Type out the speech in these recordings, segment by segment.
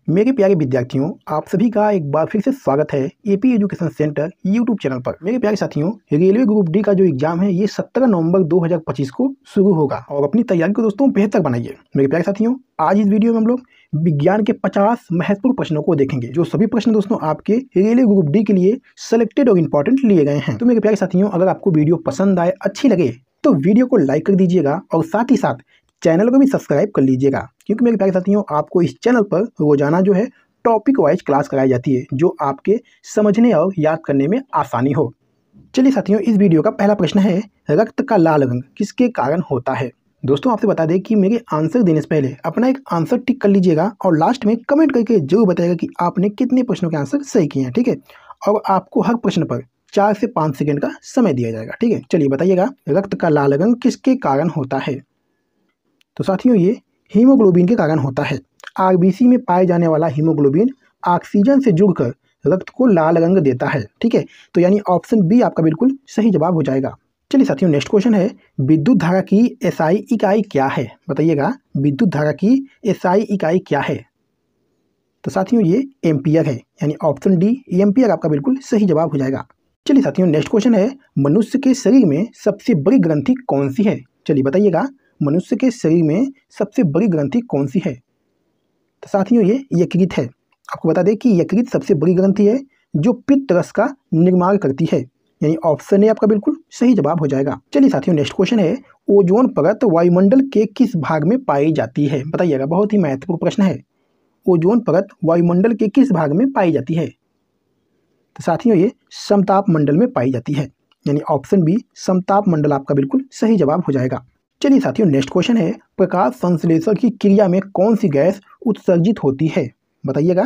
मेरे प्यारे विद्यार्थियों, आप सभी का एक बार फिर से स्वागत है AP education centre YouTube channel पर। मेरे प्यारे साथियों, रेलवे ग्रुप डी का जो एग्जाम है ये 17 नवंबर 2025 को शुरू होगा और अपनी तैयारी को दोस्तों बेहतर बनाइए। मेरे प्यारे साथियों, आज इस वीडियो में हम लोग विज्ञान के 50 महत्वपूर्ण प्रश्नों को देखेंगे, जो सभी प्रश्न दोस्तों आपके रेलवे ग्रुप डी के लिए सेलेक्टेड और इम्पोर्टेंट लिए गए हैं। तो मेरे प्यारे साथियों, अगर आपको वीडियो पसंद आए, अच्छी लगे तो वीडियो को लाइक कर दीजिएगा और साथ ही साथ चैनल को भी सब्सक्राइब कर लीजिएगा, क्योंकि मेरे प्यारे साथियों आपको इस चैनल पर रोजाना जो है टॉपिक वाइज क्लास कराई जाती है, जो आपके समझने और याद करने में आसानी हो। चलिए साथियों, इस वीडियो का पहला प्रश्न है, रक्त का लाल रंग किसके कारण होता है। दोस्तों आपसे बता दें कि मेरे आंसर देने से पहले अपना एक आंसर टिक कर लीजिएगा और लास्ट में कमेंट करके जरूर बताइएगा कि आपने कितने प्रश्नों के आंसर सही किए हैं, ठीक है। और आपको हर प्रश्न पर 4 से 5 सेकंड का समय दिया जाएगा, ठीक है। चलिए बताइएगा, रक्त का लाल रंग किसके कारण होता है। तो साथियों ये हीमोग्लोबिन के कारण होता है। आरबीसी में पाए जाने वाला हीमोग्लोबिन ऑक्सीजन से जुड़कर रक्त को लाल रंग देता है, ठीक है। तो यानी ऑप्शन बी आपका बिल्कुल सही जवाब हो जाएगा। चलिए साथियों, नेक्स्ट क्वेश्चन है, विद्युत धारा की एसआई इकाई क्या है। बताइएगा, विद्युत धारा की एसआई इकाई क्या है। तो साथियों ये एम्पियर है, यानी ऑप्शन डी एम्पियर आपका बिल्कुल सही जवाब हो जाएगा। चलिए साथियों, नेक्स्ट क्वेश्चन है, मनुष्य के शरीर में सबसे बड़ी ग्रंथि कौन सी है। चलिए बताइएगा, मनुष्य के शरीर में सबसे बड़ी ग्रंथि कौन सी है। तो साथियों ये यकृत है। आपको बता दें कि यकृत सबसे बड़ी ग्रंथि है जो पित्त रस का निर्माण करती है, यानी ऑप्शन ए आपका बिल्कुल सही जवाब हो जाएगा। चलिए साथियों, नेक्स्ट क्वेश्चन है, ओजोन परत वायुमंडल के किस भाग में पाई जाती है। बताइएगा, बहुत ही महत्वपूर्ण प्रश्न है। ओजोन परत वायुमंडल के किस भाग में पाई जाती है। तो साथियों ये समताप मंडल में पाई जाती है, यानी ऑप्शन बी समताप मंडल आपका बिल्कुल सही जवाब हो जाएगा। चलिए साथियों, नेक्स्ट क्वेश्चन है, प्रकाश संश्लेषण की क्रिया में कौन सी गैस उत्सर्जित होती है। बताइएगा,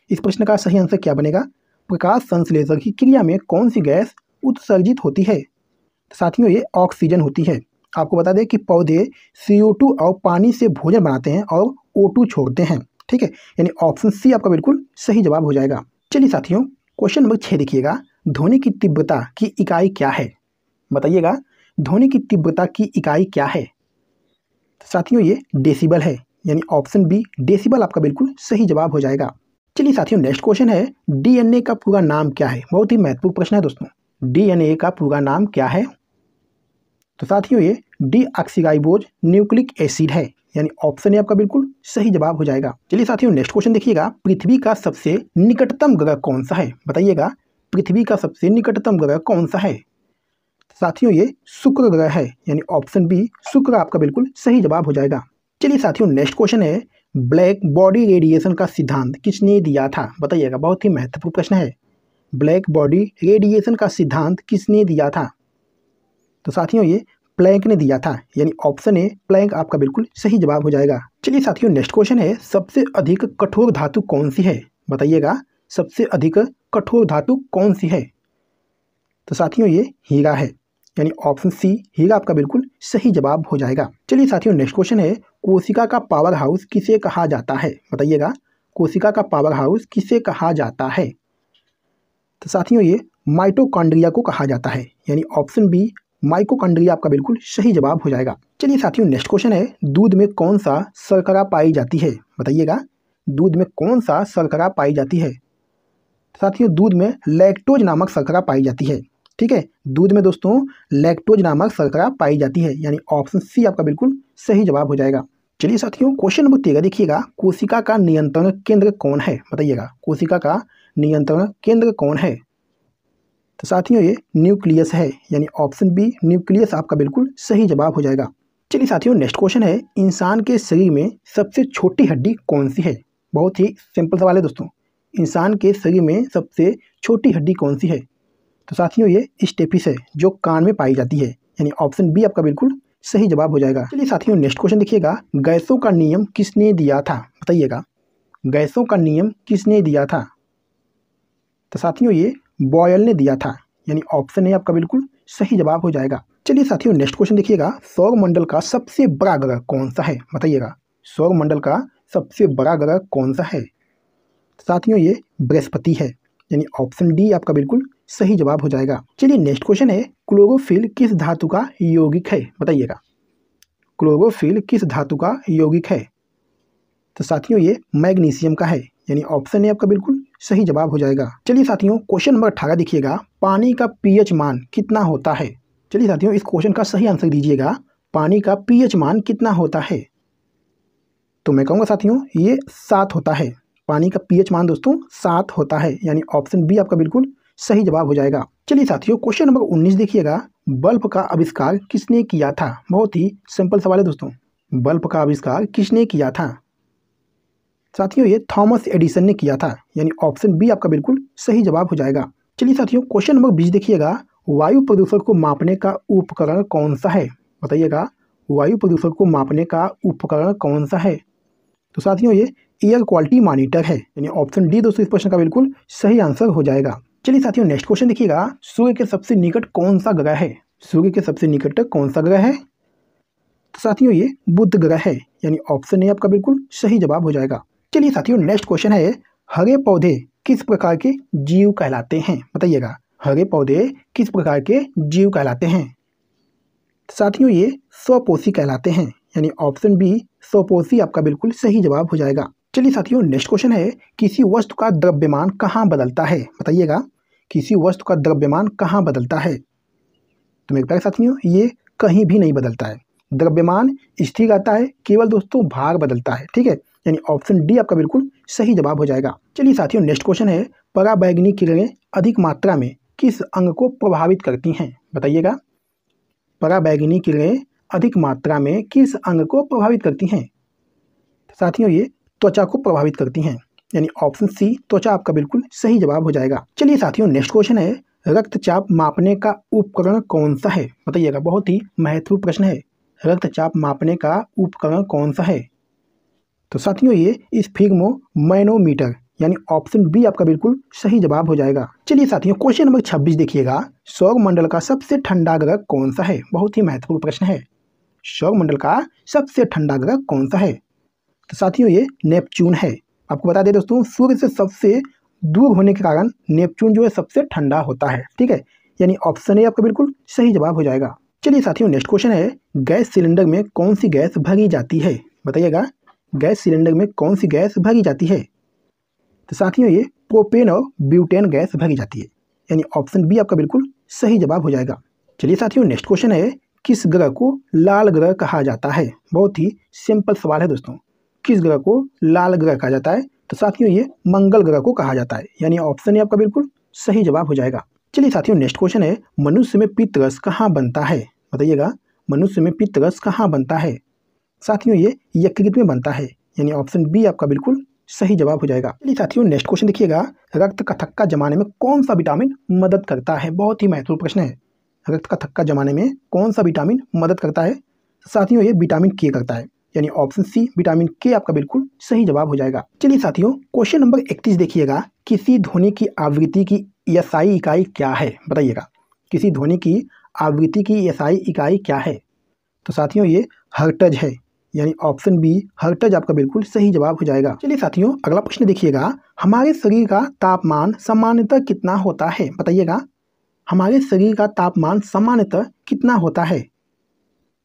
इस प्रश्न का सही आंसर क्या बनेगा। प्रकाश संश्लेषण की क्रिया में कौन सी गैस उत्सर्जित होती है। साथियों ये ऑक्सीजन होती है। आपको बता दें कि पौधे CO2 और पानी से भोजन बनाते हैं और O2 छोड़ते हैं, ठीक है। यानी ऑप्शन सी आपका बिल्कुल सही जवाब हो जाएगा। चलिए साथियों, क्वेश्चन नंबर 6 देखिएगा, ध्वनि की तीव्रता की इकाई क्या है। बताइएगा, ध्वनि की तीव्रता की इकाई क्या है। साथियों ये डेसिबल है, यानी ऑप्शन बी डेसिबल आपका बिल्कुल सही जवाब हो जाएगा। चलिए साथियों, नेक्स्ट क्वेश्चन है, डीएनए का पूरा नाम क्या है। बहुत ही महत्वपूर्ण प्रश्न है दोस्तों, डीएनए का पूरा नाम क्या है। तो साथियों ये डीऑक्सीराइबोज न्यूक्लिक एसिड है, यानी ऑप्शन ए आपका बिल्कुल सही जवाब हो जाएगा। चलिए साथियों, नेक्स्ट क्वेश्चन देखिएगा, पृथ्वी का सबसे निकटतम ग्रह कौन सा है। बताइएगा, पृथ्वी का सबसे निकटतम ग्रह कौन सा है। साथियों ये शुक्र ग्रह है, यानी ऑप्शन बी शुक्र आपका बिल्कुल सही जवाब हो जाएगा। चलिए साथियों, नेक्स्ट क्वेश्चन है, ब्लैक बॉडी रेडिएशन का सिद्धांत किसने दिया था। बताइएगा, बहुत ही महत्वपूर्ण प्रश्न है। ब्लैक बॉडी रेडिएशन का सिद्धांत किसने दिया था। तो साथियों ये प्लैंक ने दिया था, यानी ऑप्शन ए प्लैंक आपका बिल्कुल सही जवाब हो जाएगा। चलिए साथियों, नेक्स्ट क्वेश्चन है, सबसे अधिक कठोर धातु कौन सी है। बताइएगा, सबसे अधिक कठोर धातु कौन सी है। तो साथियों ये हीरा है, यानी ऑप्शन सी हीरा आपका बिल्कुल सही जवाब हो जाएगा। चलिए साथियों, नेक्स्ट क्वेश्चन है, कोशिका का पावर हाउस किसे कहा जाता है। बताइएगा, कोशिका का पावर हाउस किसे कहा जाता है। तो साथियों ये माइटोकॉन्ड्रिया को कहा जाता है, यानी ऑप्शन बी माइटोकॉन्ड्रिया आपका बिल्कुल सही जवाब हो जाएगा। चलिए साथियों, नेक्स्ट क्वेश्चन है, दूध में कौन सा शर्करा पाई जाती है। बताइएगा, दूध में कौन सा शर्करा पाई जाती है। साथियों दूध में लैक्टोज नामक शर्करा पाई जाती है, ठीक है। दूध में दोस्तों लैक्टोज नामक शर्करा पाई जाती है, यानी ऑप्शन सी आपका बिल्कुल सही जवाब हो जाएगा। चलिए साथियों, क्वेश्चन नंबर 13 देखिएगा, कोशिका का नियंत्रण केंद्र कौन है। बताइएगा, कोशिका का नियंत्रण केंद्र कौन है। तो साथियों ये न्यूक्लियस है, यानी ऑप्शन बी न्यूक्लियस आपका बिल्कुल सही जवाब हो जाएगा। चलिए साथियों, नेक्स्ट क्वेश्चन है, इंसान के शरीर में सबसे छोटी हड्डी कौन सी है। बहुत ही सिंपल सवाल है दोस्तों, इंसान के शरीर में सबसे छोटी हड्डी कौन सी है। तो साथियों ये स्टेपिस है, जो कान में पाई जाती है, यानी ऑप्शन बी आपका बिल्कुल सही जवाब हो जाएगा। चलिए साथियों, नेक्स्ट क्वेश्चन देखिएगा, गैसों का नियम किसने दिया था। बताइएगा, गैसों का नियम किसने दिया था। तो साथियों ये बॉयल ने दिया था, यानी ऑप्शन ए आपका बिल्कुल सही जवाब हो जाएगा। चलिए साथियों, नेक्स्ट क्वेश्चन देखिएगा, सौर मंडल का सबसे बड़ा ग्रह कौन सा है। बताइएगा, सौर मंडल का सबसे बड़ा ग्रह कौन सा है। साथियों ये बृहस्पति है, यानी ऑप्शन डी आपका बिल्कुल सही जवाब हो जाएगा। चलिए नेक्स्ट क्वेश्चन है, क्लोरोफिल किस धातु का यौगिक है। बताइएगा, क्लोरोफिल किस धातु का यौगिक है। तो साथियों ये मैग्नीशियम का है, यानी ऑप्शन ए आपका बिल्कुल सही जवाब हो जाएगा। चलिए साथियों, क्वेश्चन नंबर 18 देखिएगा, पानी का पीएच मान कितना होता है। चलिए साथियों, इस क्वेश्चन का सही आंसर दीजिएगा, पानी का पीएच मान कितना होता है। तो मैं कहूँगा साथियों ये 7 होता है। पानी का पीएच मान दोस्तों 7 होता है, यानी ऑप्शन बी आपका बिल्कुल सही जवाब हो जाएगा। चलिए साथियों, क्वेश्चन नंबर 19 देखिएगा, बल्ब का आविष्कार किसने किया था। बहुत ही सिंपल सवाल है दोस्तों, बल्ब का आविष्कार किसने किया था। साथियों ये थॉमस एडिसन ने किया था, यानी ऑप्शन बी आपका बिल्कुल सही जवाब हो जाएगा। चलिए साथियों, क्वेश्चन नंबर 20 देखिएगा, वायु प्रदूषण को मापने का उपकरण कौन सा है। बताइएगा, वायु प्रदूषण को मापने का उपकरण कौन सा है। तो साथियों ये एयर क्वालिटी मॉनिटर है, यानी ऑप्शन डी दोस्तों इस प्रश्न का बिल्कुल सही आंसर हो जाएगा। चलिए साथियों, नेक्स्ट क्वेश्चन देखिएगा, सूर्य के सबसे निकट कौन सा ग्रह है। सूर्य के सबसे निकट कौन सा ग्रह है। तो साथियों ये बुध ग्रह है, यानी ऑप्शन ए आपका बिल्कुल सही जवाब हो जाएगा। चलिए साथियों, नेक्स्ट क्वेश्चन है, हरे पौधे किस प्रकार के जीव कहलाते हैं। बताइएगा, हरे पौधे किस प्रकार के जीव कहलाते हैं। साथियों ये स्वपोषी कहलाते हैं, यानी ऑप्शन बी स्वपोषी आपका बिल्कुल सही जवाब हो जाएगा। चलिए साथियों, नेक्स्ट क्वेश्चन है, किसी वस्तु का द्रव्यमान कहाँ बदलता है। बताइएगा, किसी वस्तु का द्रव्यमान कहाँ बदलता है। तो मेरे प्यारे साथियों ये कहीं भी नहीं बदलता है, द्रव्यमान स्थिर रहता है, केवल दोस्तों भार बदलता है। ठीक है, यानी ऑप्शन डी आपका बिल्कुल सही जवाब हो जाएगा। चलिए साथियों, नेक्स्ट क्वेश्चन है, पराबैंगनी किरणें अधिक मात्रा में किस अंग को प्रभावित करती हैं। बताइएगा, पराबैंगनी किरणें अधिक मात्रा में किस अंग को प्रभावित करती हैं। साथियों ये त्वचा को प्रभावित करती हैं, यानी ऑप्शन सी त्वचा आपका बिल्कुल सही जवाब हो जाएगा। चलिए साथियों, नेक्स्ट क्वेश्चन है, रक्तचाप मापने का उपकरण कौन सा है। बताइएगा, बहुत ही महत्वपूर्ण प्रश्न है, रक्तचाप मापने का उपकरण कौन सा है। तो साथियों ये स्फिग्मोमैनोमीटर, यानी ऑप्शन बी आपका बिल्कुल सही जवाब हो जाएगा। चलिए साथियों, क्वेश्चन नंबर 26 देखिएगा, सौर मंडल का सबसे ठंडा ग्रह कौन सा है। बहुत ही महत्वपूर्ण प्रश्न है, सौर मंडल का सबसे ठंडा ग्रह कौन सा है। तो साथियों ये नेपच्यून है। आपको बता दें दोस्तों, सूर्य से सबसे दूर होने के कारण नेपच्यून जो है सबसे ठंडा होता है। ठीक है, यानी ऑप्शन ए आपका बिल्कुल सही जवाब हो जाएगा। चलिए साथियों, नेक्स्ट क्वेश्चन है, गैस सिलेंडर में कौन सी गैस भरी जाती है। बताइएगा, गैस सिलेंडर में कौन सी गैस भरी जाती है। तो साथियों ये प्रोपेन और ब्यूटेन गैस भरी जाती है, यानी ऑप्शन बी आपका बिल्कुल सही जवाब हो जाएगा। चलिए साथियों, नेक्स्ट क्वेश्चन है, किस ग्रह को लाल ग्रह कहा जाता है। बहुत ही सिंपल सवाल है दोस्तों, किस ग्रह को लाल ग्रह कहा जाता है। तो साथियों ये मंगल ग्रह को कहा जाता है, यानी ऑप्शन ए आपका बिल्कुल सही जवाब हो जाएगा। चलिए साथियों, नेक्स्ट क्वेश्चन है, मनुष्य में पित्त रस कहाँ बनता है। बताइएगा, मनुष्य में पित्त रस कहाँ बनता है। साथियों ये यकृत में बनता है, यानी ऑप्शन बी आपका बिल्कुल सही जवाब हो जाएगा। चलिए साथियों, नेक्स्ट क्वेश्चन देखिएगा, रक्त का थक्का जमाने में कौन सा विटामिन मदद करता है। बहुत ही महत्वपूर्ण प्रश्न है, रक्त का थक्का जमाने में कौन सा विटामिन मदद करता है। साथियों ये विटामिन के करता है, यानी ऑप्शन सी विटामिन के आपका बिल्कुल सही जवाब हो जाएगा। चलिए साथियों, क्वेश्चन नंबर 31 देखिएगा, किसी ध्वनि की आवृत्ति की एसआई इकाई क्या है। बताइएगा, किसी ध्वनि की आवृत्ति की एसआई इकाई क्या है। तो साथियों ये हर्ट्ज है, यानी ऑप्शन बी हर्ट्ज आपका बिल्कुल सही जवाब हो जाएगा। चलिए साथियों, अगला प्रश्न देखिएगा, हमारे शरीर का तापमान सामान्यतः कितना होता है। बताइएगा, हमारे शरीर का तापमान सामान्यतः कितना होता है।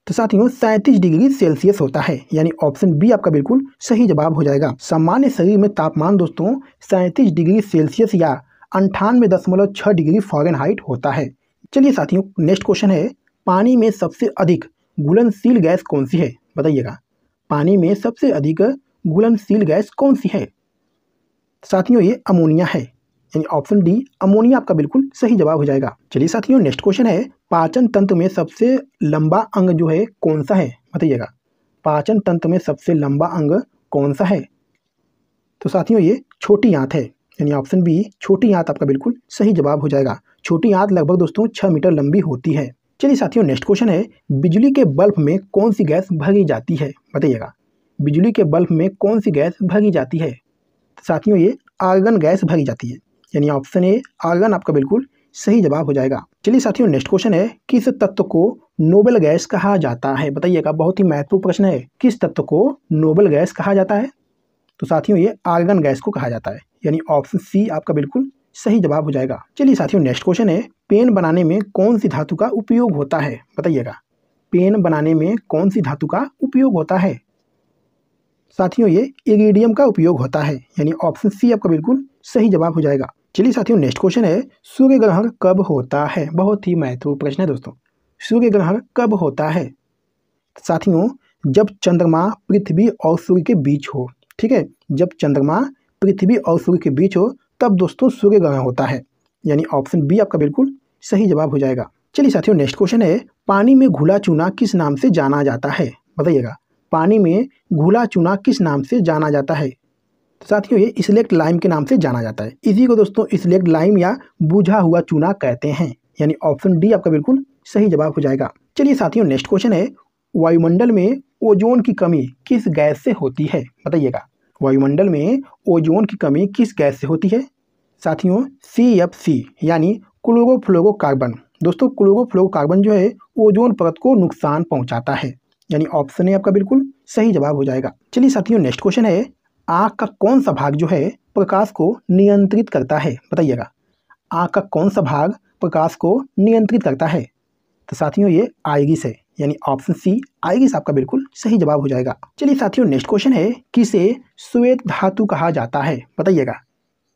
तो साथियों 37 डिग्री सेल्सियस होता है, यानी ऑप्शन बी आपका बिल्कुल सही जवाब हो जाएगा। सामान्य शरीर में तापमान दोस्तों 37 डिग्री सेल्सियस या 98.6 डिग्री फ़ारेनहाइट होता है। चलिए साथियों, नेक्स्ट क्वेश्चन है, पानी में सबसे अधिक घुलनशील गैस कौन सी है। बताइएगा, पानी में सबसे अधिक घुलनशील गैस कौन सी है। साथियों ये अमोनिया है, यानी ऑप्शन डी अमोनिया आपका बिल्कुल सही जवाब हो जाएगा। चलिए साथियों, नेक्स्ट क्वेश्चन है, पाचन तंत्र में सबसे लंबा अंग जो है कौन सा है। बताइएगा, पाचन तंत्र में सबसे लंबा अंग कौन सा है। तो साथियों ये छोटी आंत है, यानी ऑप्शन बी छोटी आंत आपका बिल्कुल सही जवाब हो जाएगा। छोटी आंत लगभग दोस्तों 6 मीटर लंबी होती है। चलिए साथियों, नेक्स्ट क्वेश्चन है, बिजली के बल्ब में कौन सी गैस भरी जाती है। बताइएगा, बिजली के बल्ब में कौन सी गैस भरी जाती है। तो साथियों ये आर्गन गैस भरी जाती है, यानी ऑप्शन ए आर्गन आपका बिल्कुल सही जवाब हो जाएगा। चलिए साथियों, नेक्स्ट क्वेश्चन है, किस तत्व को नोबेल गैस कहा जाता है। बताइएगा, बहुत ही महत्वपूर्ण प्रश्न है, किस तत्व को नोबेल गैस कहा जाता है। तो साथियों ये आर्गन गैस को कहा जाता है, यानी ऑप्शन सी आपका बिल्कुल सही जवाब हो जाएगा। चलिए साथियों, नेक्स्ट क्वेश्चन है, पेन बनाने में कौन सी धातु का उपयोग होता है। बताइएगा, पेन बनाने में कौन सी धातु का उपयोग होता है। साथियों ये इरिडियम का उपयोग होता है, यानी ऑप्शन सी आपका बिल्कुल सही जवाब हो जाएगा। चलिए साथियों नेक्स्ट क्वेश्चन है, सूर्य ग्रहण कब होता है? बहुत ही महत्वपूर्ण प्रश्न है दोस्तों। सूर्य ग्रहण कब होता है? साथियों जब चंद्रमा पृथ्वी और सूर्य के बीच हो, ठीक है, जब चंद्रमा पृथ्वी और सूर्य के बीच हो तब दोस्तों सूर्य ग्रहण होता है, यानी ऑप्शन बी आपका बिल्कुल सही जवाब हो जाएगा। चलिए साथियों नेक्स्ट क्वेश्चन है, पानी में घुला चूना किस नाम से जाना जाता है? बताइएगा, पानी में घुला चूना किस नाम से जाना जाता है? तो साथियों ये स्लेक्ट लाइम के नाम से जाना जाता है। इसी को दोस्तों स्लेक्ट लाइम या बुझा हुआ चूना कहते हैं, यानी ऑप्शन डी आपका बिल्कुल सही जवाब हो जाएगा। चलिए साथियों नेक्स्ट क्वेश्चन है, वायुमंडल में ओजोन की कमी किस गैस से होती है? बताइएगा, वायुमंडल में ओजोन की कमी किस गैस से होती है? साथियों CFC यानी क्लोरोफ्लोरोकार्बन। दोस्तों क्लोरोफ्लोरोकार्बन जो है ओजोन परत को नुकसान पहुंचाता है, यानी ऑप्शन ए आपका बिल्कुल सही जवाब हो जाएगा। चलिए साथियों नेक्स्ट क्वेश्चन है, आँख का कौन सा भाग जो है प्रकाश को नियंत्रित करता है? बताइएगा, आँख का कौन सा भाग प्रकाश को नियंत्रित करता है? तो साथियों ये आइरिस है, यानी ऑप्शन सी आइरिस आपका बिल्कुल सही जवाब हो जाएगा। चलिए साथियों नेक्स्ट क्वेश्चन है, किसे श्वेत धातु कहा जाता है? बताइएगा,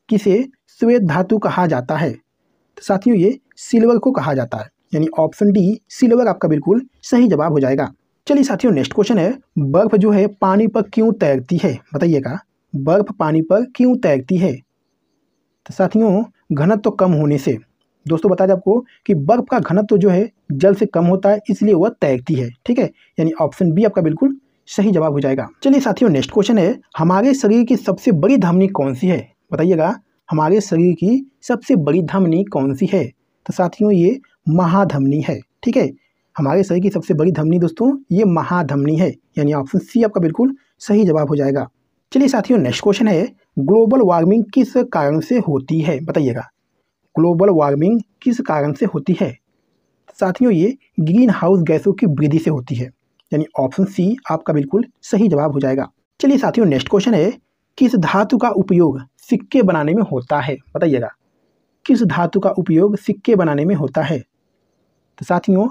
किसे श्वेत धातु कहा जाता है? तो साथियों ये सिल्वर को कहा जाता है, यानी ऑप्शन डी सिल्वर आपका बिल्कुल सही जवाब हो जाएगा। चलिए साथियों नेक्स्ट क्वेश्चन है, बर्फ जो है पानी पर क्यों तैरती है? बताइएगा, बर्फ पानी पर क्यों तैरती है? तो साथियों घनत्व तो कम होने से। दोस्तों बता दें आपको कि बर्फ का घनत्व जो है जल से कम होता है, इसलिए वह तैरती है, ठीक है, यानी ऑप्शन बी आपका बिल्कुल सही जवाब हो जाएगा। चलिए साथियों नेक्स्ट क्वेश्चन है, हमारे शरीर की सबसे बड़ी धमनी कौन सी है? बताइएगा, हमारे शरीर की सबसे बड़ी धमनी कौन सी है? तो साथियों ये महाधमनी है, ठीक है, हमारे शरीर की सबसे बड़ी धमनी दोस्तों ये महाधमनी है, यानी ऑप्शन सी आपका बिल्कुल सही जवाब हो जाएगा। चलिए साथियों नेक्स्ट क्वेश्चन है, ग्लोबल वार्मिंग किस कारण से होती है? बताइएगा, ग्लोबल वार्मिंग किस कारण से होती है? साथियों ये ग्रीन हाउस गैसों की वृद्धि से होती है, यानी ऑप्शन सी आपका बिल्कुल सही जवाब हो जाएगा। चलिए साथियों नेक्स्ट क्वेश्चन है, किस धातु का उपयोग सिक्के बनाने में होता है? बताइएगा, किस धातु का उपयोग सिक्के बनाने में होता है? तो साथियों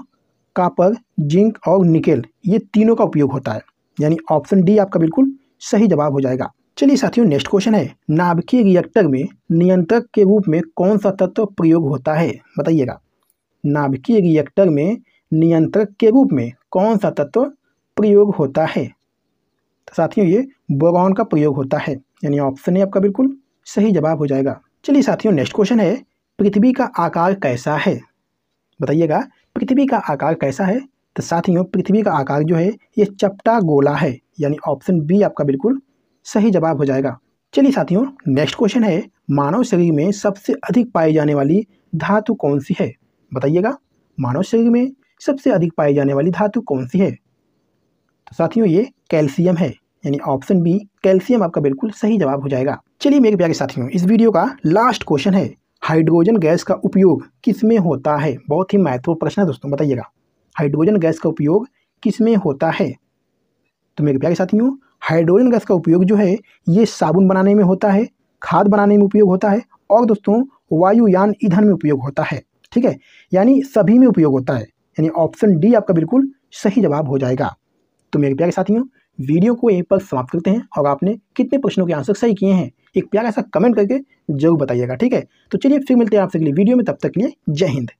कॉपर, जिंक और निकेल ये तीनों का उपयोग होता है, यानी ऑप्शन डी आपका बिल्कुल सही जवाब हो जाएगा। चलिए साथियों नेक्स्ट क्वेश्चन है, नाभिकीय रिएक्टर में नियंत्रक के रूप में कौन सा तत्व प्रयोग होता है? बताइएगा, नाभिकीय रिएक्टर में नियंत्रक के रूप में कौन सा तत्व प्रयोग होता है? तो साथियों ये बोरॉन का प्रयोग होता है, यानी ऑप्शन ए आपका बिल्कुल सही जवाब हो जाएगा। चलिए साथियों नेक्स्ट क्वेश्चन है, पृथ्वी का आकार कैसा है? बताइएगा, पृथ्वी का आकार कैसा है? तो साथियों पृथ्वी का आकार जो है ये चपटा गोला है, यानी ऑप्शन बी आपका बिल्कुल सही जवाब हो जाएगा। चलिए साथियों नेक्स्ट क्वेश्चन है, मानव शरीर में सबसे अधिक पाई जाने वाली धातु कौन सी है? बताइएगा, मानव शरीर में सबसे अधिक पाई जाने वाली धातु कौन सी है? तो साथियों ये कैल्शियम है, यानी ऑप्शन बी कैल्शियम आपका बिल्कुल सही जवाब हो जाएगा। चलिए मेरे प्यारे साथियों इस वीडियो का लास्ट क्वेश्चन है, हाइड्रोजन गैस का उपयोग किसमें होता है? बहुत ही महत्वपूर्ण प्रश्न है दोस्तों, बताइएगा हाइड्रोजन गैस का उपयोग किसमें होता है? तो मेरे प्यारे साथियों हाइड्रोजन गैस का उपयोग जो है ये साबुन बनाने में होता है, खाद बनाने में उपयोग होता है और दोस्तों वायुयान ईंधन में उपयोग होता है, ठीक है, यानी सभी में उपयोग होता है, यानी ऑप्शन डी आपका बिल्कुल सही जवाब हो जाएगा। तो मेरे प्यारे साथियों वीडियो को यहीं पर समाप्त करते हैं और आपने कितने प्रश्नों के आंसर सही किए हैं एक प्यारा सा कमेंट करके जरूर बताइएगा, ठीक है। तो चलिए फिर मिलते हैं आपसे अगली वीडियो में, तब तक के लिए जय हिंद।